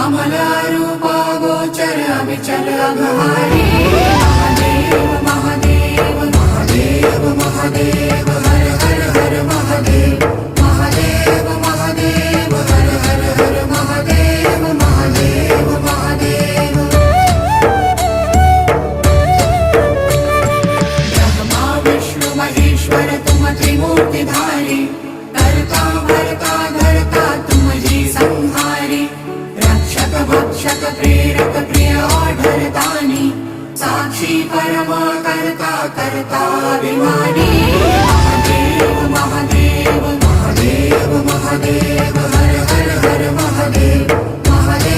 अमल रूपा गोचर अविचल अघहारी महादेव महादेव महादेव महादेव हर हर हर महादेव महादेव महादेव हर हर हर महादेव महादेव महादेव ब्रह्मा विष्णु महेश्वर तुम त्रिमूर्तिधारी करता भरता धरता तुम जी संहारी रक्षक भक्षक प्रेरक प्रिय आढरतानी साक्षी परम करता करता अभिमानी महादेव महादेव महादेव महादेव हर हर हर महादेव